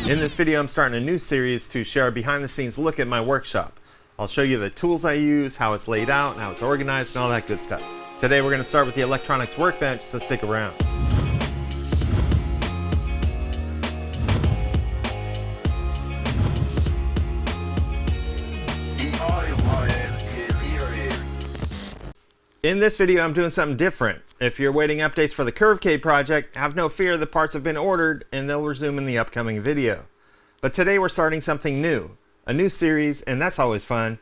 In this video, I'm starting a new series to share a behind-the-scenes look at my workshop. I'll show you the tools I use, how it's laid out, how it's organized, and all that good stuff. Today we're going to start with the electronics workbench, so stick around. In this video, I'm doing something different. If you're waiting updates for the CurveCade project, have no fear, the parts have been ordered and they'll resume in the upcoming video. But today we're starting something new, a new series, and that's always fun.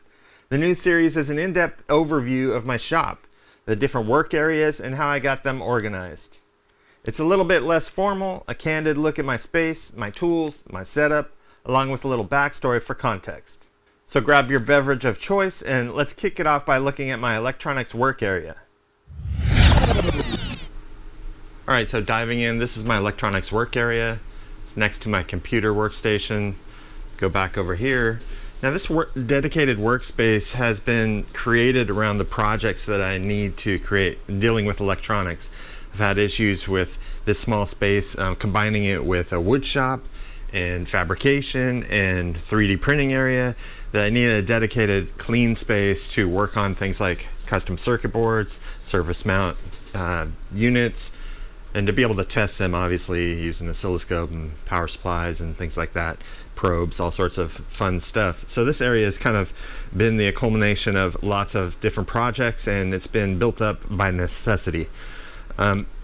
The new series is an in-depth overview of my shop, the different work areas, and how I got them organized. It's a little bit less formal, a candid look at my space, my tools, my setup, along with a little backstory for context. So grab your beverage of choice and let's kick it off by looking at my electronics work area. Alright, so diving in, this is my electronics work area. It's next to my computer workstation. Go back over here. Now this dedicated workspace has been created around the projects that I need to create dealing with electronics. I've had issues with this small space, combining it with a wood shop and fabrication and 3D printing area, that I needed a dedicated clean space to work on things like custom circuit boards, surface mount units, and to be able to test them, obviously using oscilloscope and power supplies and things like that, probes, all sorts of fun stuff. So this area has kind of been the culmination of lots of different projects, and it's been built up by necessity.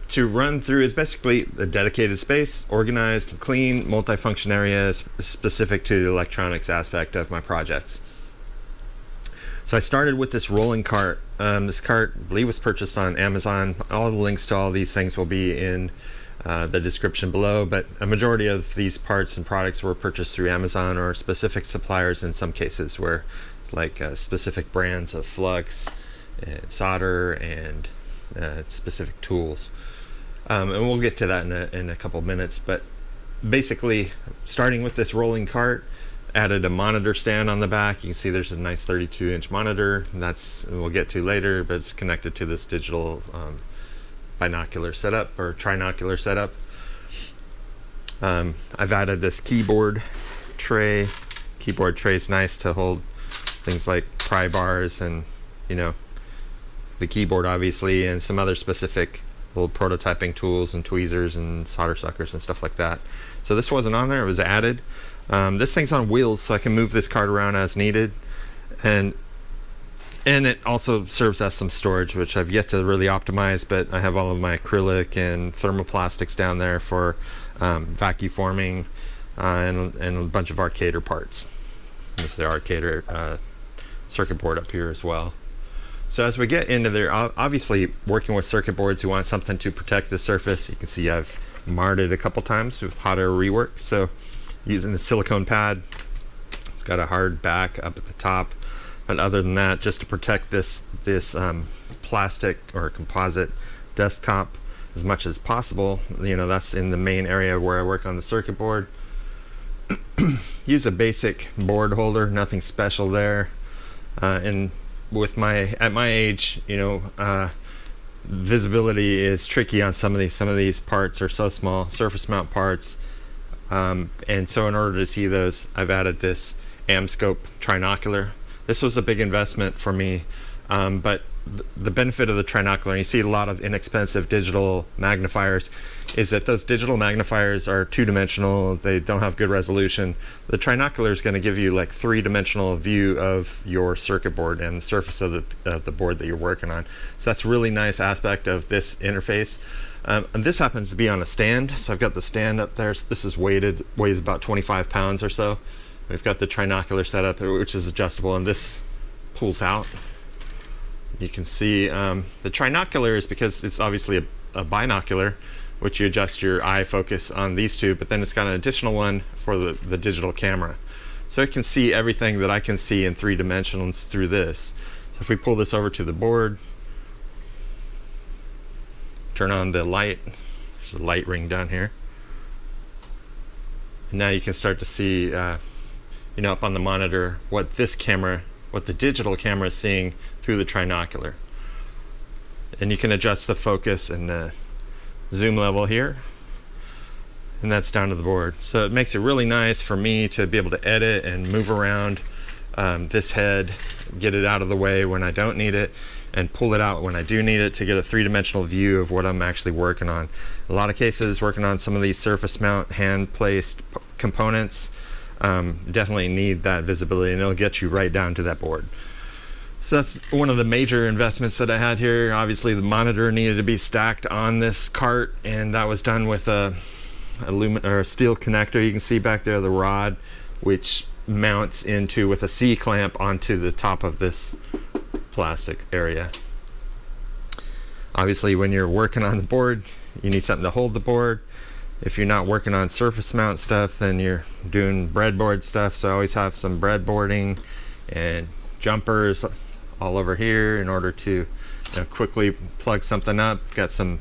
To run through is basically a dedicated space, organized, clean, multifunction areas specific to the electronics aspect of my projects. So I started with this rolling cart. This cart, I believe, was purchased on Amazon. All the links to all these things will be in the description below, but a majority of these parts and products were purchased through Amazon or specific suppliers in some cases, where it's like specific brands of flux and solder and specific tools. And we'll get to that in a couple minutes, but basically starting with this rolling cart, added a monitor stand on the back. You can see there's a nice 32-inch monitor, and that's, we'll get to later, but it's connected to this digital binocular setup or trinocular setup. I've added this keyboard tray. Keyboard tray is nice to hold things like pry bars and, you know, the keyboard obviously, and some other specific little prototyping tools and tweezers and solder suckers and stuff like that. So this wasn't on there, it was added. This thing's on wheels, so I can move this cart around as needed, and it also serves as some storage, which I've yet to really optimize, but I have all of my acrylic and thermoplastics down there for vacuum forming and a bunch of arcader parts. This is the arcader circuit board up here as well. So as we get into there, obviously working with circuit boards, you want something to protect the surface. You can see I've marred it a couple times with hot air rework. So using the silicone pad, it's got a hard back up at the top. But other than that, just to protect this plastic or composite desktop as much as possible, you know, that's in the main area where I work on the circuit board. Use a basic board holder, nothing special there. And with at my age, you know, visibility is tricky on some of these parts are so small, surface mount parts, and so in order to see those, I've added this AmScope trinocular. This was a big investment for me, but the benefit of the trinocular, and you see a lot of inexpensive digital magnifiers, is that those digital magnifiers are two-dimensional, they don't have good resolution. The trinocular is going to give you like three-dimensional view of your circuit board and the surface of the board that you're working on. So that's a really nice aspect of this interface. And this happens to be on a stand, so I've got the stand up there. So this is weighs about 25 pounds or so. We've got the trinocular setup, which is adjustable, and this pulls out. You can see the trinocular is because it's obviously a binocular, which you adjust your eye focus on these two, but then it's got an additional one for the digital camera. So it can see everything that I can see in 3 dimensions through this. So if we pull this over to the board, turn on the light, there's a light ring down here. And now you can start to see, you know, up on the monitor what the digital camera is seeing through the trinocular. And you can adjust the focus and the zoom level here. and that's down to the board. So it makes it really nice for me to be able to edit and move around this head, get it out of the way when I don't need it, and pull it out when I do need it to get a three-dimensional view of what I'm actually working on. A lot of cases working on some of these surface mount hand placed components definitely need that visibility, and it'll get you right down to that board. So that's one of the major investments that I had here. Obviously the monitor needed to be stacked on this cart, and that was done with a steel connector. You can see back there the rod, which mounts into with a C-clamp onto the top of this plastic area. Obviously when you're working on the board, you need something to hold the board. If you're not working on surface mount stuff, then you're doing breadboard stuff. So I always have some breadboarding and jumpers all over here in order to quickly plug something up. Got some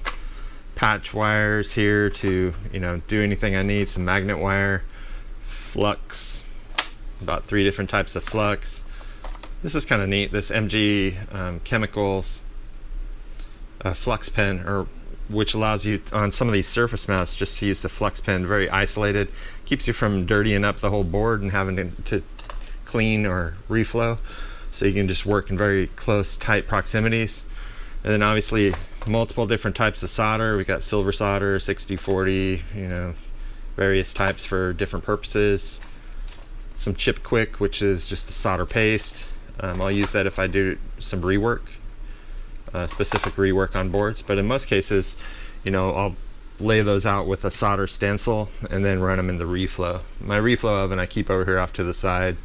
patch wires here to do anything I need. Some magnet wire, flux, about 3 different types of flux. This is kind of neat. This MG Chemicals flux pen, which allows you on some of these surface mounts just to use the flux pen, very isolated. Keeps you from dirtying up the whole board and having to clean or reflow. So you can just work in very close, tight proximities. And then obviously multiple different types of solder. We got silver solder, 6040, various types for different purposes. Some chip quick, which is just a solder paste. I'll use that if I do some rework, specific rework on boards. But in most cases, I'll lay those out with a solder stencil and then run them in the reflow. My reflow oven I keep over here off to the side.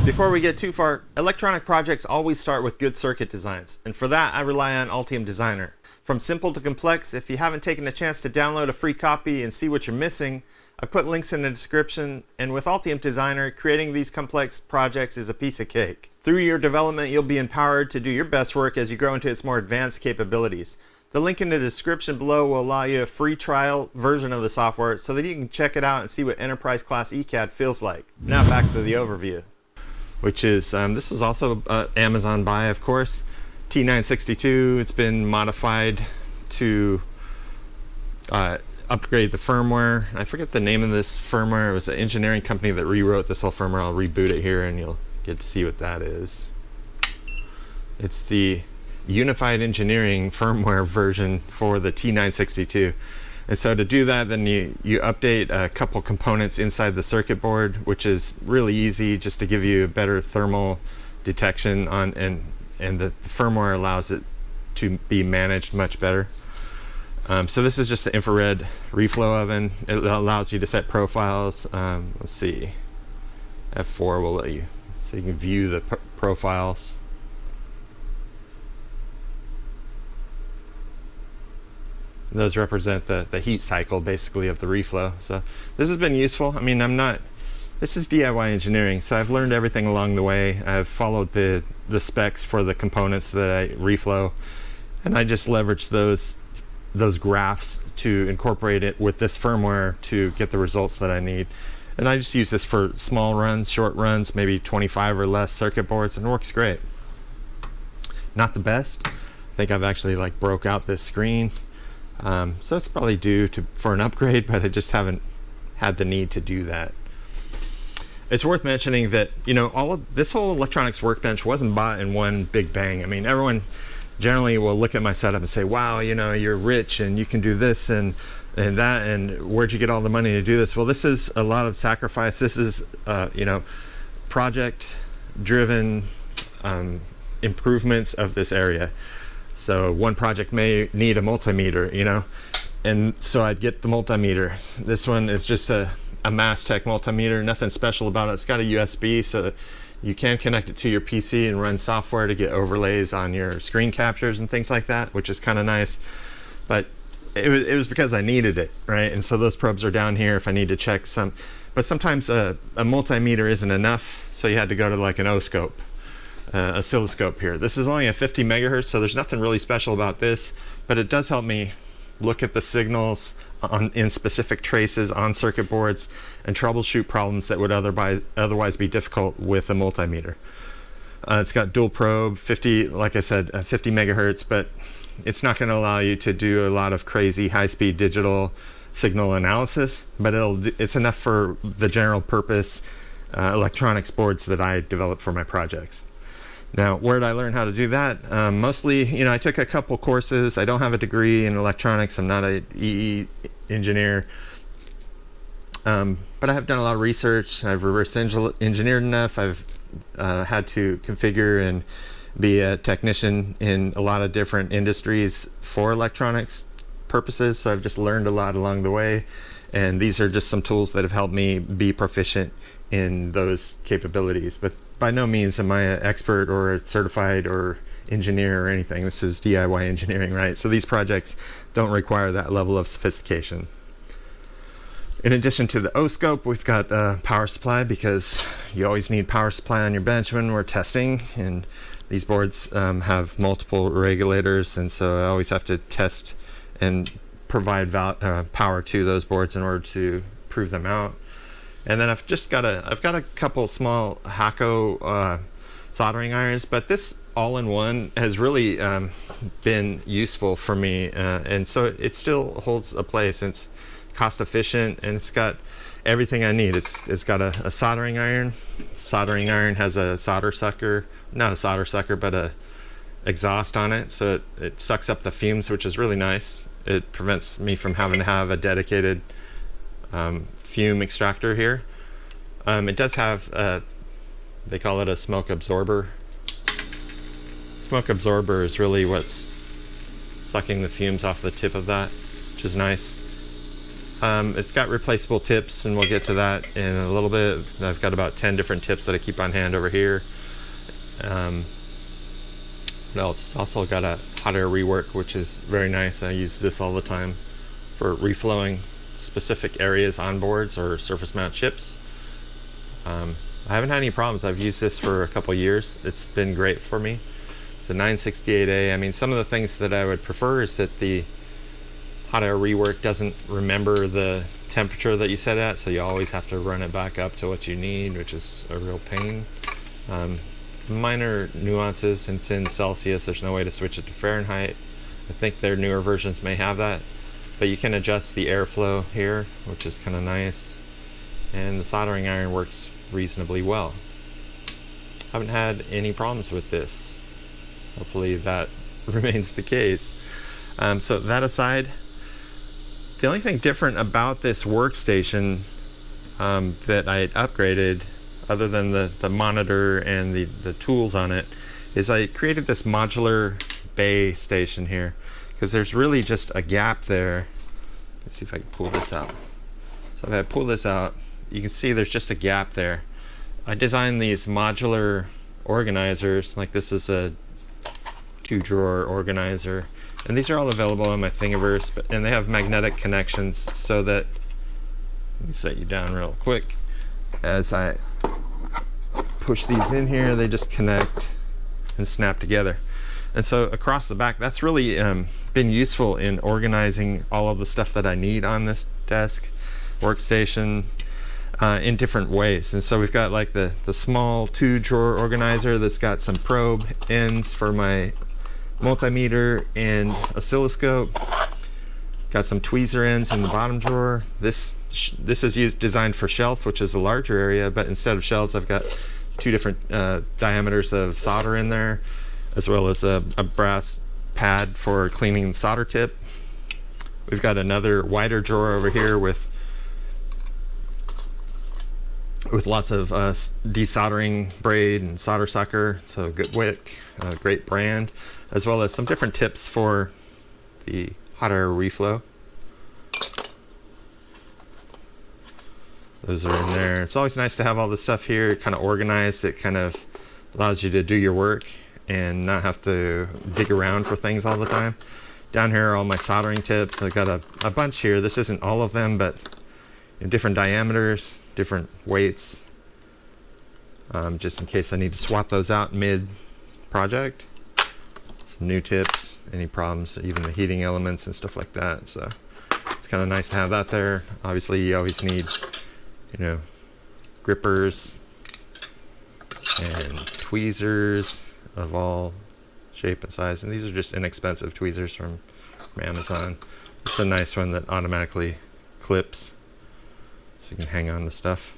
Before we get too far, electronic projects always start with good circuit designs, and for that I rely on Altium Designer. From simple to complex, if you haven't taken a chance to download a free copy and see what you're missing, I've put links in the description, and with Altium Designer, creating these complex projects is a piece of cake. Through your development, you'll be empowered to do your best work as you grow into its more advanced capabilities. The link in the description below will allow you a free trial version of the software so that you can check it out and see what enterprise class ECAD feels like. Now back to the overview, which is, this was also Amazon buy, of course. T962, it's been modified to upgrade the firmware. I forget the name of this firmware. It was an engineering company that rewrote this whole firmware. I'll reboot it here and you'll get to see what that is. It's the Unified Engineering firmware version for the T962. And so to do that, then you update a couple components inside the circuit board, which is really easy just to give you better thermal detection on, and the firmware allows it to be managed much better. So this is just an infrared reflow oven. It allows you to set profiles. Let's see, F4 will let you, so you can view the profiles. Those represent the heat cycle basically of the reflow. So this has been useful. I mean, this is DIY engineering, so I've learned everything along the way. I've followed the specs for the components that I reflow, and I just leverage those graphs to incorporate it with this firmware to get the results that I need. And I just use this for small runs, short runs, maybe 25 or less circuit boards, and it works great. Not the best. I think I've actually broke out this screen. So it's probably due for an upgrade, but I just haven't had the need to do that. It's worth mentioning that all of this whole electronics workbench wasn't bought in one big bang. I mean, everyone generally will look at my setup and say, wow, you're rich and you can do this and that, and where'd you get all the money to do this? Well, this is a lot of sacrifice. This is project driven improvements of this area. So one project may need a multimeter, and so I'd get the multimeter. This one is just a Mastech Multi-Meter, nothing special about it. It's got a USB so that you can connect it to your PC and run software to get overlays on your screen captures and things like that, which is kind of nice. But it was because I needed it, right? And so those probes are down here if I need to check some. But sometimes a multimeter isn't enough, so you had to go to an Oscope. Oscilloscope here. This is only a 50 megahertz, so there's nothing really special about this, but it does help me look at the signals in specific traces on circuit boards and troubleshoot problems that would otherwise be difficult with a multimeter. It's got dual probe, 50, like I said, 50 megahertz, but it's not going to allow you to do a lot of crazy high-speed digital signal analysis, but it's enough for the general purpose electronics boards that I develop for my projects. Now, where did I learn how to do that? Mostly, you know, I took a couple courses. I don't have a degree in electronics. I'm not a EE engineer. But I have done a lot of research. I've reverse engineered enough. I've had to configure and be a technician in a lot of different industries for electronics purposes. So I've just learned a lot along the way. And these are just some tools that have helped me be proficient in those capabilities. But by no means am I an expert or a certified or engineer or anything. This is DIY engineering, right? So these projects don't require that level of sophistication. In addition to the Oscope, we've got power supply, because you always need power supply on your bench when we're testing. And these boards have multiple regulators, and so I always have to test and provide power to those boards in order to prove them out. And then I've got a couple small Hakko soldering irons, but this all-in-one has really been useful for me, and so it still holds a place. It's cost efficient, and it's got everything I need. It's got a soldering iron. Soldering iron has a solder sucker, not a solder sucker, but a exhaust on it, so it sucks up the fumes, which is really nice. It prevents me from having to have a dedicated fume extractor here. It does have they call it a smoke absorber. Smoke absorber is really what's sucking the fumes off the tip of that, which is nice. It's got replaceable tips, and we'll get to that in a little bit. I've got about 10 different tips that I keep on hand over here. What else? It's also got a hot air rework, which is very nice. I use this all the time for reflowing specific areas on boards or surface mount chips. I haven't had any problems. I've used this for a couple years. It's been great for me. It's a 968A. I mean, some of the things that I would prefer is that the hot air rework doesn't remember the temperature that you set at, so you always have to run it back up to what you need, which is a real pain. Minor nuances. It's in Celsius. There's no way to switch it to Fahrenheit. I think their newer versions may have that, but you can adjust the airflow here, which is kind of nice, and the soldering iron works reasonably well. Haven't had any problems with this. Hopefully that remains the case. So that aside, the only thing different about this workstation that I had upgraded, other than the monitor and the tools on it, is I created this modular bay station here, because there's really just a gap there. Let's see if I can pull this out. So if I pull this out, you can see there's just a gap there. I designed these modular organizers, like this is a 2-drawer organizer, and these are all available on my Thingiverse, and they have magnetic connections, so that, let me set you down real quick. As I push these in here, they just connect and snap together. And so across the back, that's really been useful in organizing all of the stuff that I need on this desk workstation in different ways. And so we've got like the small 2-drawer organizer that's got some probe ends for my multimeter and oscilloscope. Got some tweezer ends in the bottom drawer. This is designed for shelf, which is a larger area, but instead of shelves, I've got 2 different diameters of solder in there, as well as a brass pad for cleaning the solder tip. We've got another wider drawer over here with lots of desoldering braid and solder sucker, so good wick, great brand, as well as some different tips for the hot air reflow. Those are in there. It's always nice to have all this stuff here kind of organized. It kind of allows you to do your work and not have to dig around for things all the time. Down here are all my soldering tips. I've got a bunch here. This isn't all of them, but in different diameters, different weights, just in case I need to swap those out mid-project. Some new tips, any problems, even the heating elements and stuff like that. So it's kind of nice to have that there. Obviously, you always need, grippers and tweezers of all shape and size. And these are just inexpensive tweezers from Amazon. It's a nice one that automatically clips so you can hang on to stuff.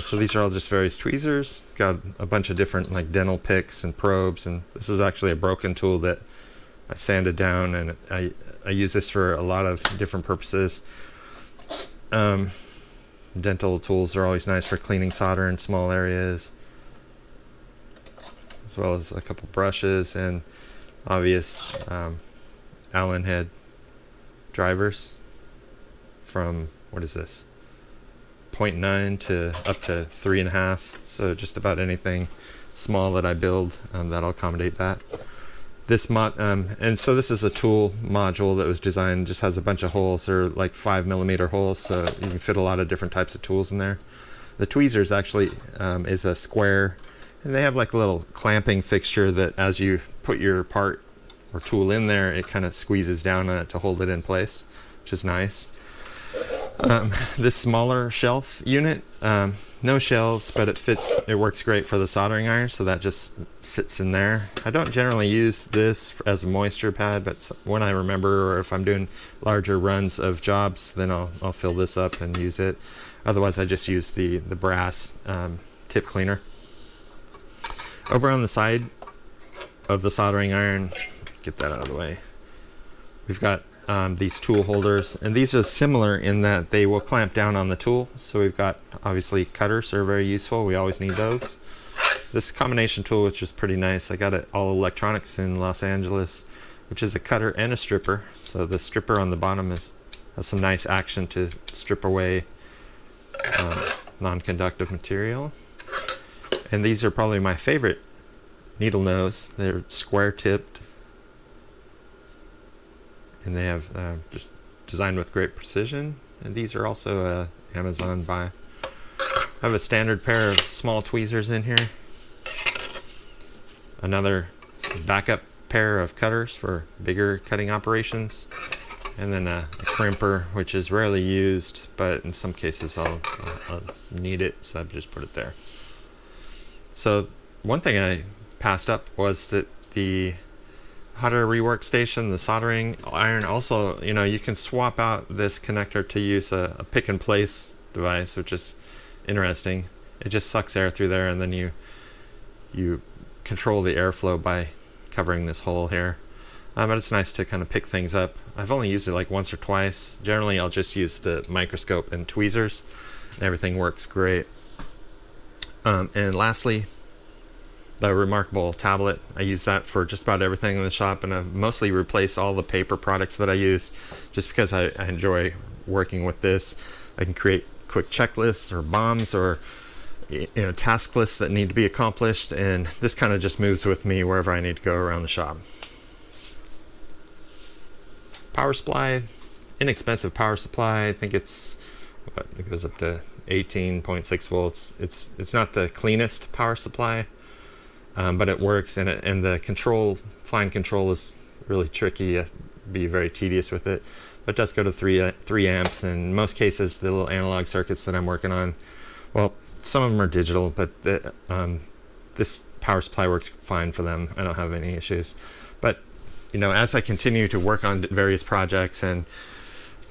So these are all just various tweezers. Got a bunch of different like dental picks and probes, and this is actually a broken tool that I sanded down, and I use this for a lot of different purposes. Dental tools are always nice for cleaning solder in small areas, as well as a couple brushes and obvious Allen head drivers from, what is this, 0.9 to up to 3.5, so just about anything small that I build that'll accommodate that. This and so this is a tool module that was designed, just has a bunch of holes. They're like 5mm holes, so you can fit a lot of different types of tools in there. The tweezers actually is a square, and they have like a little clamping fixture that as you put your part or tool in there, it kind of squeezes down on it to hold it in place, which is nice. This smaller shelf unit, no shelves, but it fits, it works great for the soldering iron, so that just sits in there. I don't generally use this as a moisture pad, but when I remember, or if I'm doing larger runs of jobs, then I'll fill this up and use it. Otherwise, I just use the brass tip cleaner. Over on the side of the soldering iron, get that out of the way, we've got these tool holders, and these are similar in that they will clamp down on the tool. So we've got obviously cutters are very useful, we always need those. This combination tool, which is pretty nice, I got it all electronics in Los Angeles, which is a cutter and a stripper. So the stripper on the bottom has some nice action to strip away non-conductive material. And these are probably my favorite needle nose. They're square tipped, and they have just designed with great precision. And these are also a Amazon buy. I have a standard pair of small tweezers in here, another backup pair of cutters for bigger cutting operations, and then a crimper, which is rarely used, but in some cases I'll need it, so I've just put it there. So one thing I passed up was that the hot air rework station, the soldering iron, also, you know, you can swap out this connector to use a pick and place device, which is interesting. It just sucks air through there, and then you control the airflow by covering this hole here. But it's nice to kind of pick things up. I've only used it like once or twice. Generally, I'll just use the microscope and tweezers, and everything works great. And lastly, the remarkable tablet. I use that for just about everything in the shop, and I've mostly replaced all the paper products that I use just because I enjoy working with this. I can create quick checklists or bombs or task lists that need to be accomplished, and this kind of just moves with me wherever I need to go around the shop. Power supply, inexpensive power supply. I think it goes up to 18.6 volts. It's not the cleanest power supply, but it works, and the fine control is really tricky. Be very tedious with it, but it does go to 3 amps. And in most cases, the little analog circuits that I'm working on, well, some of them are digital, but this power supply works fine for them. I don't have any issues. But as I continue to work on various projects and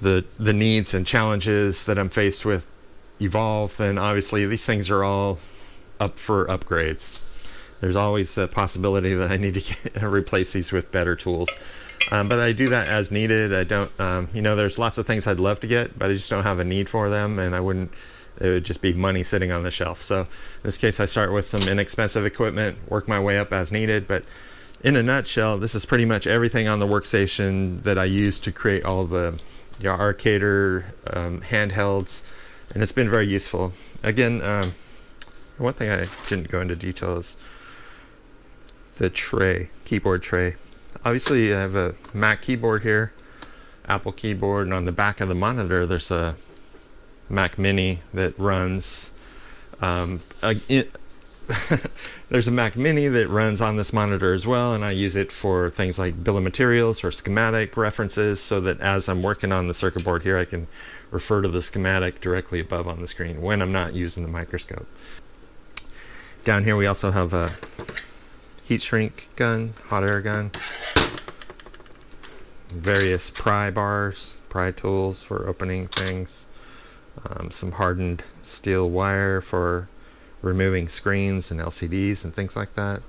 the needs and challenges that I'm faced with evolve, then obviously these things are all up for upgrades. There's always the possibility that I need to replace these with better tools. But I do that as needed. I don't, there's lots of things I'd love to get, but I just don't have a need for them, and it would just be money sitting on the shelf. So in this case, I start with some inexpensive equipment, work my way up as needed. But in a nutshell, this is pretty much everything on the workstation that I use to create all the arcader handhelds, and it's been very useful. Again, one thing I didn't go into detail is the keyboard tray. Obviously, I have a Mac keyboard here, Apple keyboard, and on the back of the monitor, there's a Mac Mini that runs. There's a Mac Mini that runs on this monitor as well, and I use it for things like bill of materials or schematic references, so that as I'm working on the circuit board here, I can refer to the schematic directly above on the screen when I'm not using the microscope. Down here we also have a heat shrink gun, hot air gun, various pry bars, pry tools for opening things, some hardened steel wire for removing screens and LCDs and things like that.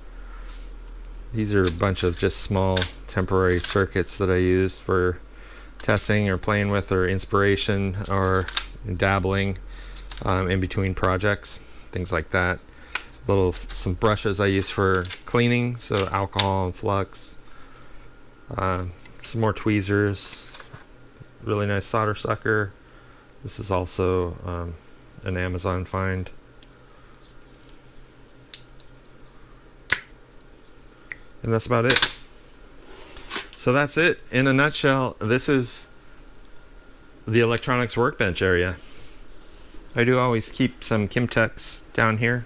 These are a bunch of just small temporary circuits that I use for testing or playing with or inspiration or dabbling in between projects, things like that. Some brushes I use for cleaning, so alcohol and flux. Some more tweezers, really nice solder sucker. This is also an Amazon find. And that's about it. So that's it. In a nutshell, this is the electronics workbench area. I do always keep some Kimtex down here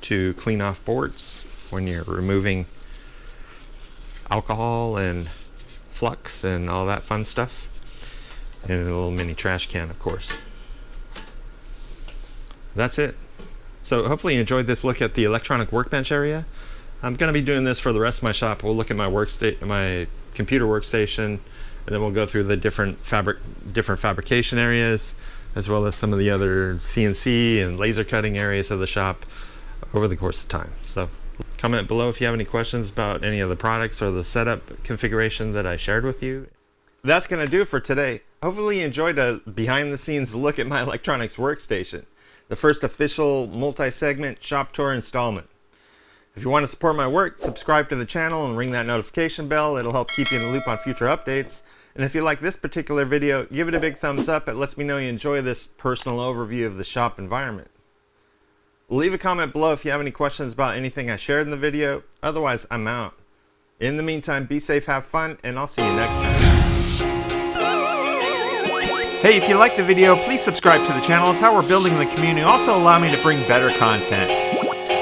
to clean off boards when you're removing alcohol and flux and all that fun stuff. And a little mini trash can, of course. That's it. So hopefully you enjoyed this look at the electronic workbench area. I'm going to be doing this for the rest of my shop. We'll look at my computer workstation, and then we'll go through the different fabrication areas, as well as some of the other CNC and laser cutting areas of the shop over the course of time. So comment below if you have any questions about any of the products or the setup configuration that I shared with you. That's going to do it for today. Hopefully you enjoyed a behind the scenes look at my electronics workstation, the first official multi-segment shop tour installment. If you want to support my work, subscribe to the channel and ring that notification bell. It'll help keep you in the loop on future updates. And if you like this particular video, give it a big thumbs up. It lets me know you enjoy this personal overview of the shop environment. Leave a comment below if you have any questions about anything I shared in the video. Otherwise, I'm out. In the meantime, be safe, have fun, and I'll see you next time. Hey, if you liked the video, please subscribe to the channel. It's how we're building the community. Also allow me to bring better content.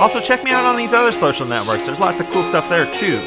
Also check me out on these other social networks. There's lots of cool stuff there too.